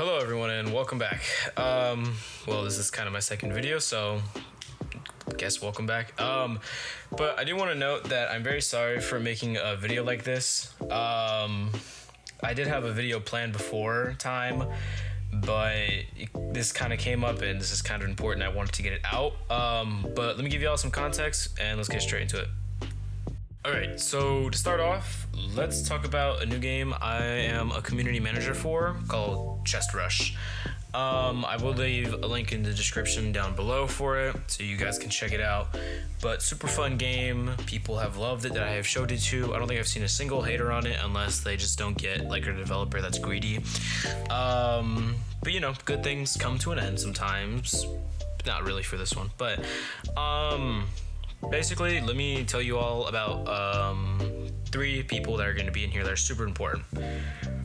Hello everyone and welcome back. Well, this is kind of my second video, so I guess welcome back. But I do want to note that I'm very sorry for making a video like this. I did have a video planned before time, but this kind of came up and this is kind of important. I wanted to get it out. But let me give you all some context and let's get straight into it. Alright, so to start off, let's talk about a new game I am a community manager for called Chest Rush. I will leave a link in the description down below for it so you guys can check it out. But super fun game, people have loved it that I have showed it to. I don't think I've seen a single hater on it unless they just don't get like a developer that's greedy. But you know, good things come to an end sometimes. Not really for this one, but basically, let me tell you all about three people that are going to be in here that are super important.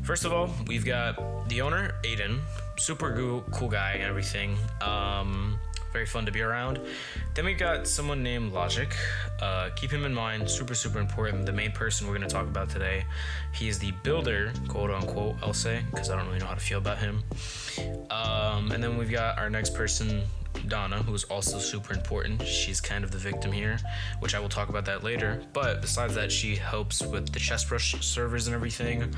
First of all, we've got the owner, Aiden, super cool guy and everything, very fun to be around. Then we got someone named Logic. Keep him in mind, super important, the main person we're going to talk about today. He is the builder, quote unquote, I'll say, because I don't really know how to feel about him. And then we've got our next person, Donna, who is also super important. She's kind of the victim here, which I will talk about that later. But besides that, she helps with the Chest Rush servers and everything.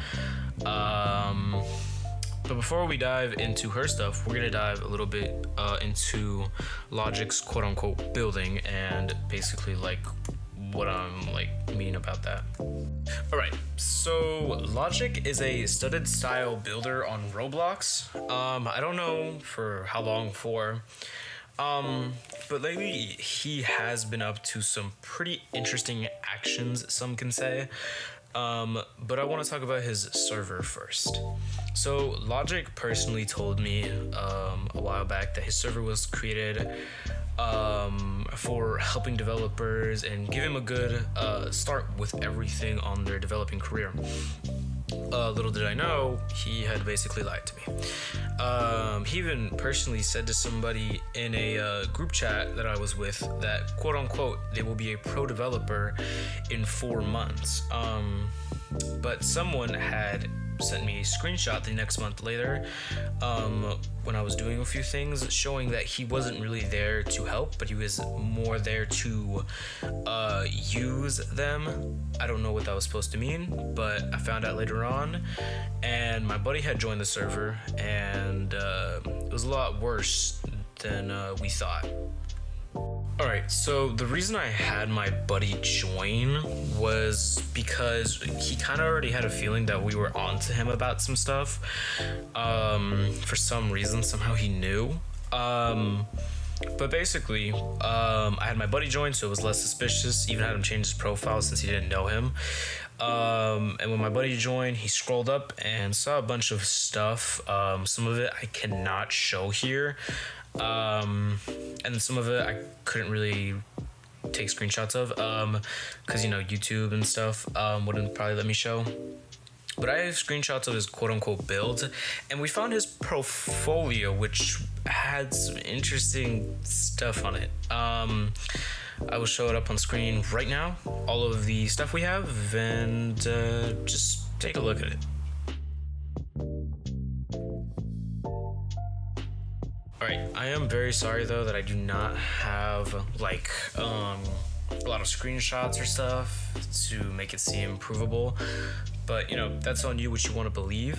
But before we dive into her stuff, we're gonna dive a little bit into Logic's quote-unquote building and basically like what I'm like mean about that. Alright, so Logic is a studded style builder on Roblox. I don't know for how long for. But lately he has been up to some pretty interesting actions, some can say. But I want to talk about his server first. So Logic personally told me a while back that his server was created for helping developers and give him a good start with everything on their developing career. Little did I know, he had basically lied to me. He even personally said to somebody in a group chat that I was with that, quote unquote, they will be a pro developer in 4 months. But someone had sent me a screenshot the next month later when I was doing a few things showing that he wasn't really there to help, but he was more there to use them. I don't know what that was supposed to mean, but I found out later on, and my buddy had joined the server, and it was a lot worse than we thought. Alright, so the reason I had my buddy join was because he kind of already had a feeling that we were onto him about some stuff. For some reason, somehow he knew. But basically, I had my buddy join, so it was less suspicious. Even had him change his profile since he didn't know him. And when my buddy joined, he scrolled up and saw a bunch of stuff. Some of it I cannot show here. And some of it I couldn't really take screenshots of, because you know, YouTube and stuff wouldn't probably let me show. But I have screenshots of his quote-unquote builds, and we found his portfolio, which had some interesting stuff on it. I will show it up on screen right now, all of the stuff we have, and just take a look at it. Alright, I am very sorry though that I do not have like a lot of screenshots or stuff to make it seem provable. But you know, that's on you what you want to believe.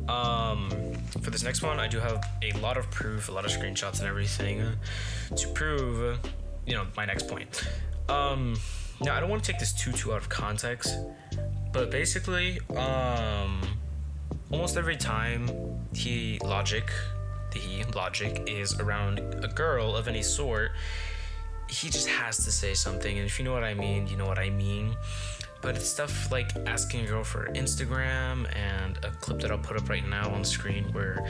For this next one, I do have a lot of proof, a lot of screenshots and everything to prove, you know, my next point. Now I don't want to take this too out of context, but basically, almost every time Logic is around a girl of any sort, he just has to say something, and if you know what I mean, you know what I mean. But it's stuff like asking a girl for Instagram, and a clip that I'll put up right now on screen where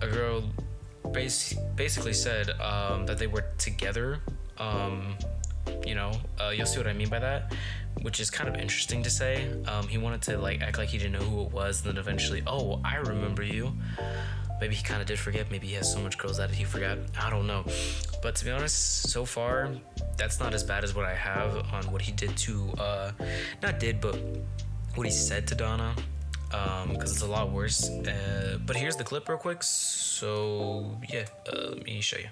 a girl basically said that they were together. You know, you'll see what I mean by that, which is kind of interesting to say. He wanted to like act like he didn't know who it was, and then eventually, oh, I remember you. Maybe he kind of did forget. Maybe he has so much girls that he forgot. I don't know. But to be honest, so far, that's not as bad as what I have on what he did to, not did, but what he said to Donna. because it's a lot worse. But here's the clip real quick. So yeah, let me show you.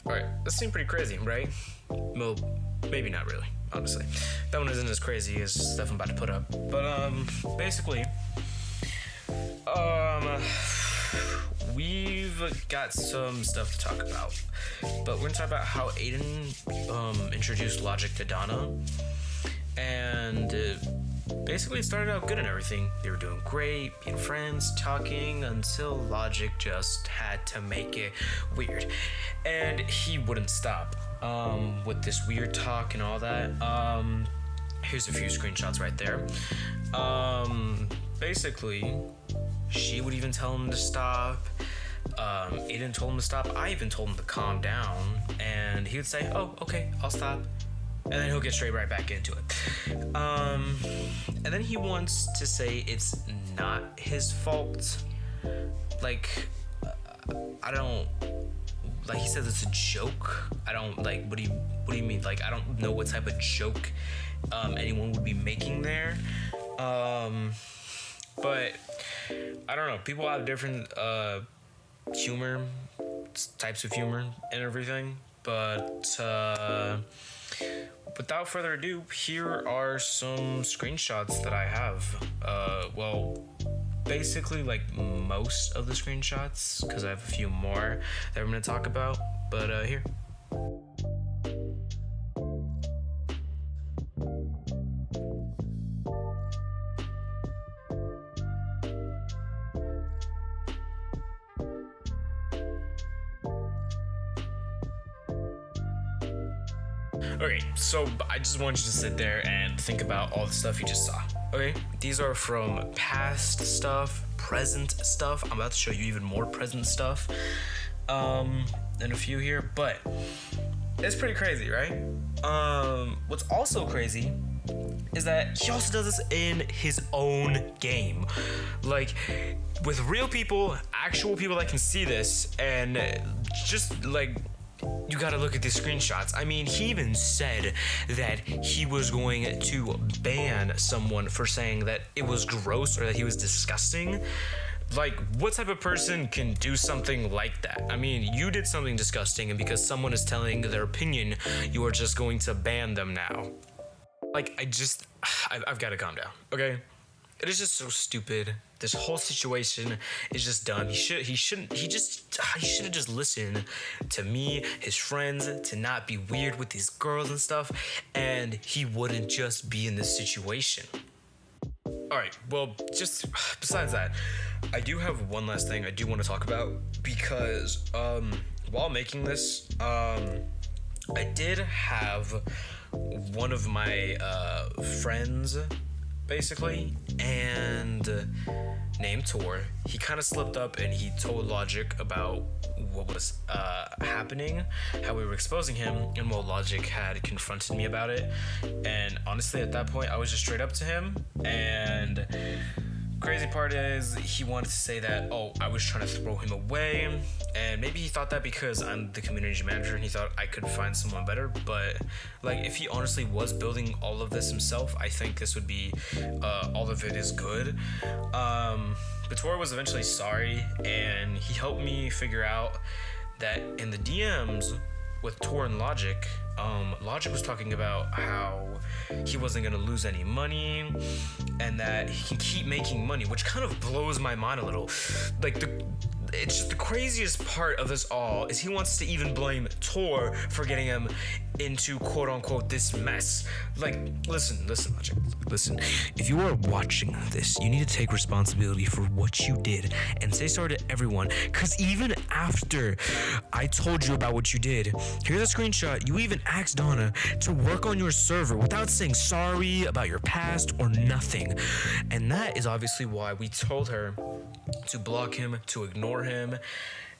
Alright, that seemed pretty crazy, right? Well, maybe not really, honestly. That one isn't as crazy as stuff I'm about to put up. But, basically, we've got some stuff to talk about. But we're gonna talk about how Aiden, introduced Logic to Donna. And, basically it started out good and everything. They were doing great, being friends, talking, until Logic just had to make it weird. And he wouldn't stop with this weird talk and all that. Here's a few screenshots right there. Basically, she would even tell him to stop. Aiden told him to stop. I even told him to calm down. And he would say, oh, okay, I'll stop. And then he'll get straight right back into it. And then he wants to say it's not his fault. Like, I don't, like he says it's a joke. I don't, like, what do you mean? Like, I don't know what type of joke anyone would be making there. But I don't know. People have different humor, types of humor and everything. But without further ado, here are some screenshots that I have. Well, basically like most of the screenshots, because I have a few more that I'm going to talk about. But here. Okay, so I just want you to sit there and think about all the stuff you just saw. Okay, these are from past stuff, present stuff. I'm about to show you even more present stuff, and a few here, but it's pretty crazy, right? What's also crazy is that he also does this in his own game, like with real people, actual people that can see this, and just like, you gotta look at these screenshots. I mean, he even said that he was going to ban someone for saying that it was gross or that he was disgusting. Like, what type of person can do something like that? I mean, you did something disgusting, and because someone is telling their opinion, you are just going to ban them now. Like, I've gotta calm down, okay? It is just so stupid. This whole situation is just dumb. He should have just listened to me, his friends, to not be weird with these girls and stuff, and he wouldn't just be in this situation. Alright, well, just besides that, I do have one last thing I do want to talk about, because while making this, I did have one of my friends, basically, and named Tor. He kind of slipped up and he told Logic about what was happening, how we were exposing him, and well, Logic had confronted me about it. And honestly, at that point, I was just straight up to him, and crazy part is he wanted to say that, oh, I was trying to throw him away, and maybe he thought that because I'm the community manager and he thought I could find someone better. But like, if he honestly was building all of this himself, I think this would be all of it is good. But Tor was eventually sorry, and he helped me figure out that in the DMs with Tor and Logic, Logic was talking about how he wasn't gonna lose any money and that he can keep making money, which kind of blows my mind a little. Like, it's just the craziest part of this all is he wants to even blame Tor for getting him into quote unquote this mess. Like, listen, Logic, listen. If you are watching this, you need to take responsibility for what you did and say sorry to everyone. Cause even after I told you about what you did, here's a screenshot. You even asked Donna to work on your server without saying sorry about your past or nothing. And that is obviously why we told her to block him, to ignore him.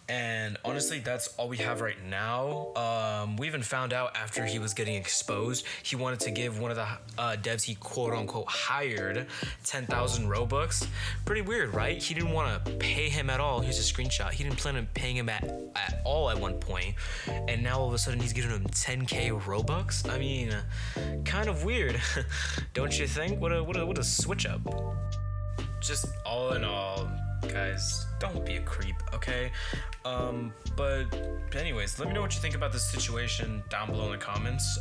And honestly, that's all we have right now. We even found out after he was getting exposed, he wanted to give one of the devs he quote unquote hired 10,000 Robux. Pretty weird, right? He didn't want to pay him at all. Here's a screenshot. He didn't plan on paying him at all at one point. And now all of a sudden he's giving him 10k Robux. I mean, kind of weird. Don't you think? What a switch up. Just all in all, guys, don't be a creep, okay? But anyways, let me know what you think about this situation down below in the comments.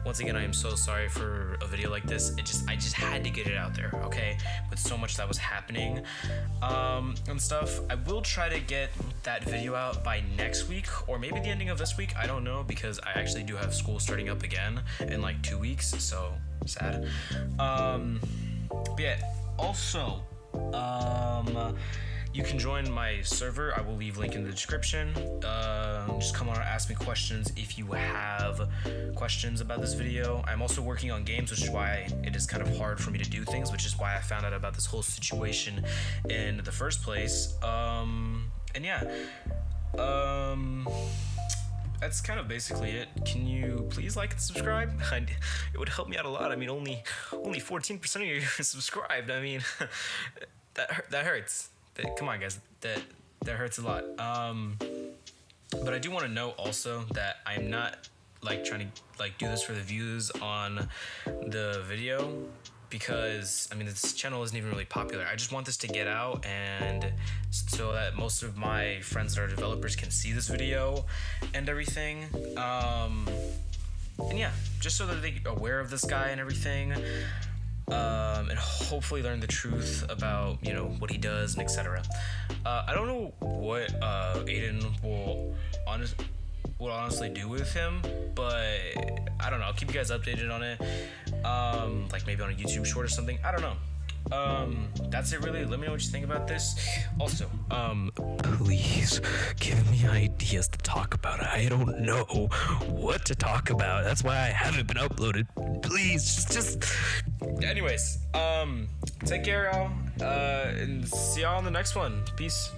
Once again, I am so sorry for a video like this. I just had to get it out there, okay? With so much that was happening, and stuff. I will try to get that video out by next week, or maybe the ending of this week. I don't know, because I actually do have school starting up again in like 2 weeks, so sad. But yeah, also, you can join my server. I will leave link in the description. Just come on and ask me questions if you have questions about this video. I'm also working on games, which is why it is kind of hard for me to do things, which is why I found out about this whole situation in the first place. And yeah, that's kind of basically it. Can you please like and subscribe? It would help me out a lot. I mean, only 14% of you are subscribed. I mean, that hurts. Come on, guys. That hurts a lot. But I do want to note also that I'm not like trying to like do this for the views on the video, because I mean, this channel isn't even really popular. I just want this to get out, and so that most of my friends that are developers can see this video and everything. And yeah, just so that they're aware of this guy and everything, and hopefully learn the truth about, you know, what he does and etc. I don't know what Aiden will honestly do with him, but I don't know. I'll keep you guys updated on it. Like maybe on a YouTube short or something. I don't know. That's it really. Let me know what you think about this. Also, please give me ideas to talk about. I don't know what to talk about. That's why I haven't been uploaded. Please, just anyways, take care, y'all, and see y'all on the next one. Peace.